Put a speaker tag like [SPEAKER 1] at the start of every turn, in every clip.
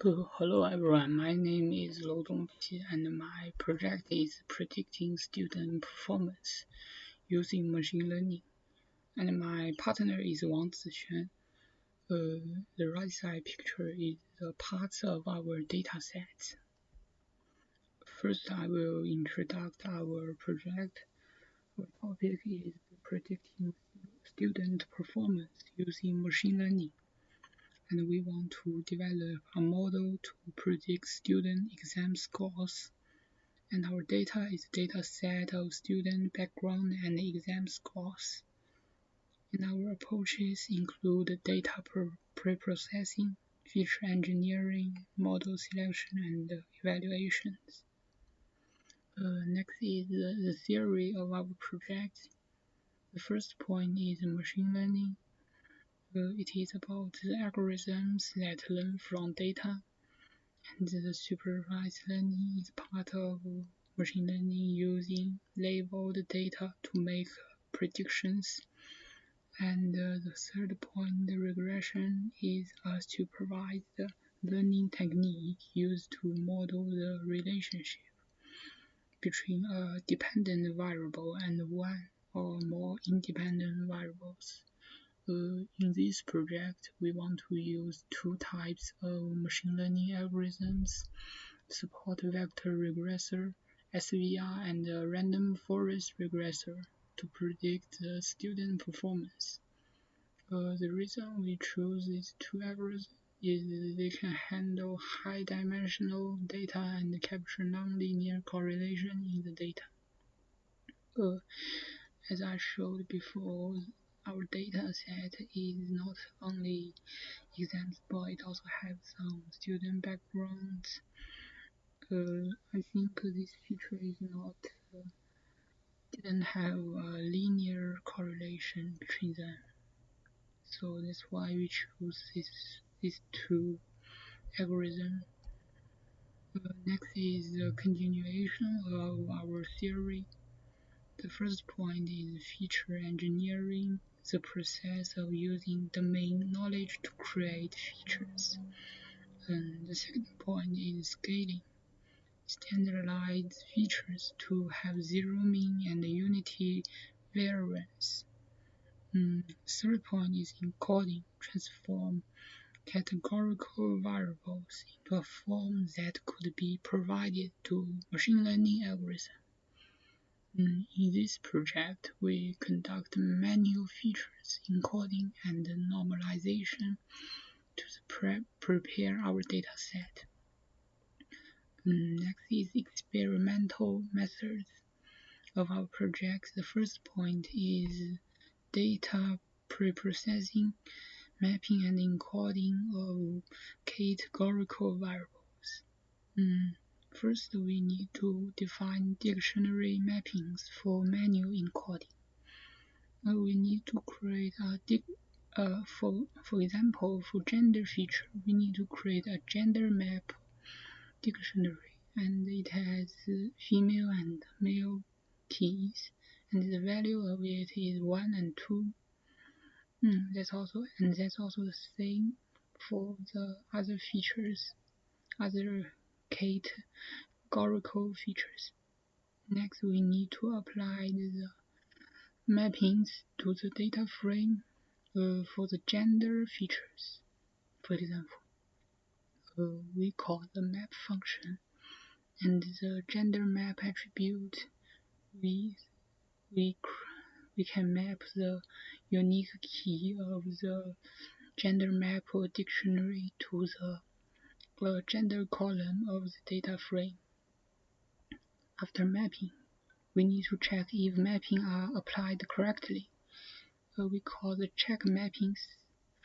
[SPEAKER 1] Hello everyone, my name is w03 and my project is predicting student performance using machine learning. And my partner is Wang Zixuan. The right side picture is the parts of our dataset. First, I will introduce our project. Our topic is predicting student performance using machine learning. And we want to develop a model to predict student exam scores. And our data is a data set of student background and exam scores. And our approaches include data pre-processing, feature engineering, model selection, and evaluations. Next is the theory of our project. The first point is machine learning. It is about the algorithms that learn from data, and the supervised learning is part of machine learning using labeled data to make predictions. And the third point, the regression, is us to provide the learning technique used to model the relationship between a dependent variable and one or more independent variables. In this project, we want to use two types of machine learning algorithms: support vector regressor (SVR) and random forest regressor to predict the student performance. The reason we choose these two algorithms is they can handle high-dimensional data and capture nonlinear correlation in the data. As I showed before, our data set is not only exams, but it also has some student backgrounds. I think this feature is not didn't have a linear correlation between them, so that's why we choose these two algorithms. Next is the continuation of our theory. The first point is feature engineering, the process of using domain knowledge to create features. And the second point is scaling, standardized features to have zero mean and unity variance. Third point is encoding, transform categorical variables into a form that could be provided to machine learning algorithms. In this project, we conduct manual features encoding and normalization to prepare our dataset. Next is experimental methods of our project. The first point is data preprocessing, mapping and encoding of categorical variables. First, we need to define dictionary mappings for manual encoding. We need to create for example, for gender feature, we need to create a gender map dictionary, and it has female and male keys, and the value of it is 1 and 2. That's also the same for the other features, other categorical features. Next, we need to apply the mappings to the data frame for the gender features. For example, we call the map function, and the gender map attribute we can map the unique key of the gender map or dictionary to the gender column of the data frame. After mapping, we need to check if mapping are applied correctly. We call the check mappings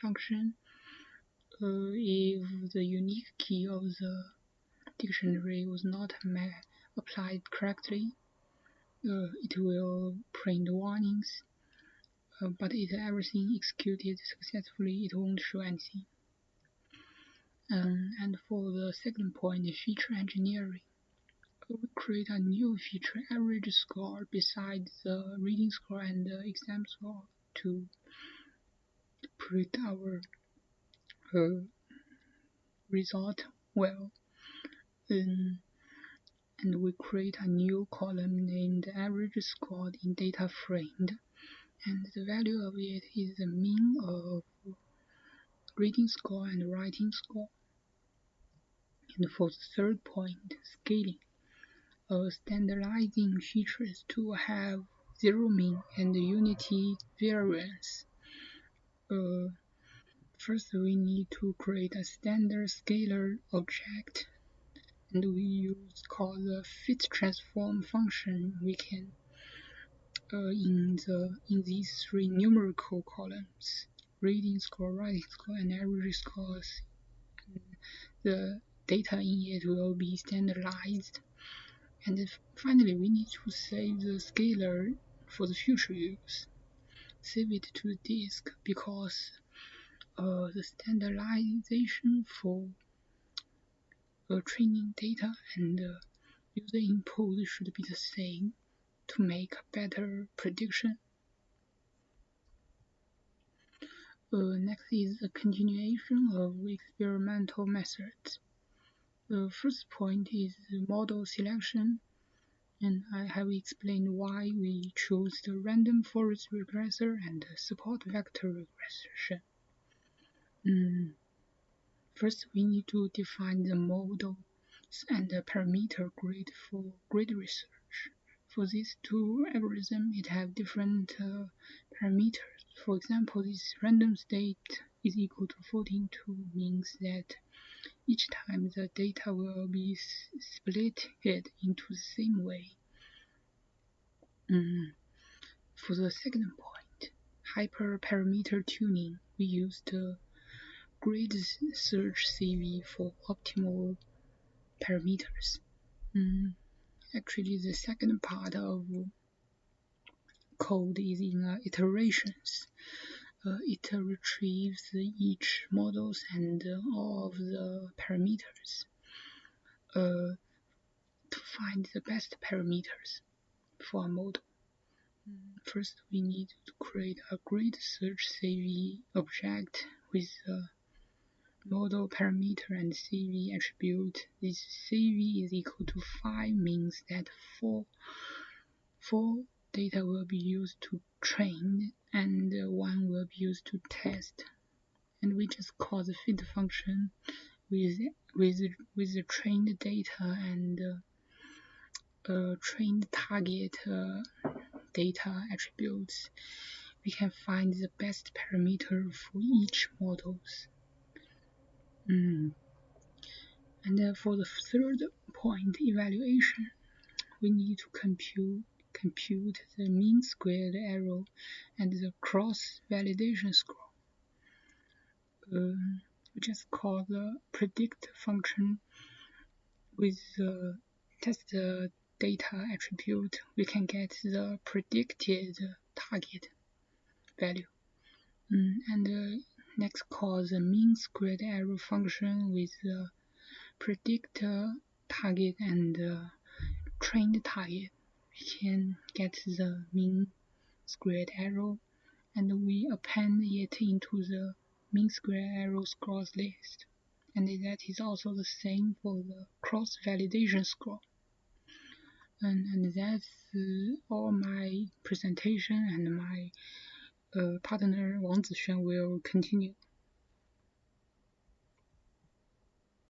[SPEAKER 1] function. If the unique key of the dictionary was not applied correctly, it will print warnings, but if everything executed successfully, it won't show anything. And for the second point, feature engineering, we create a new feature average score besides the reading score and the exam score to predict our result well. Um, and we create a new column named average score in data framed, and the value of it is the mean of reading score and writing score. And for the third point, scaling, standardizing features to have zero mean and unity variance. First, we need to create a standard scalar object, and we use called the fit transform function. We can in these three numerical columns, reading score, writing score, and average scores, the data in it will be standardized. And finally, we need to save the scalar for the future use. Save it to the disk because the standardization for training data and user input should be the same to make a better prediction. Next is a continuation of experimental methods. The first point is model selection, and I have explained why we chose the random forest regressor and the support vector regression. First, we need to define the models and the parameter grid for grid research. For these two algorithms, it have different parameters. For example, this random state is equal to 14.2 means that each time the data will be split into the same way. For the second point, hyperparameter tuning, we used grid search CV for optimal parameters. Actually, the second part of code is in iterations. It retrieves each models and all of the parameters to find the best parameters for a model. First, we need to create a grid search CV object with the model parameter and CV attribute. This CV is equal to 5 means that 4 data will be used to train and 1 will be used to test. And we just call the fit function with the trained data and trained target data attributes. We can find the best parameter for each models. And for the third point, evaluation, we need to compute the mean squared error and the cross validation score. We just call the predict function with the test data attribute. We can get the predicted target value. And next call the mean squared error function with the predict target and trained target. We can get the mean squared error, and we append it into the mean squared error scores list. And that is also the same for the cross validation score. And that's all my presentation, and my partner Wang Zixuan will continue.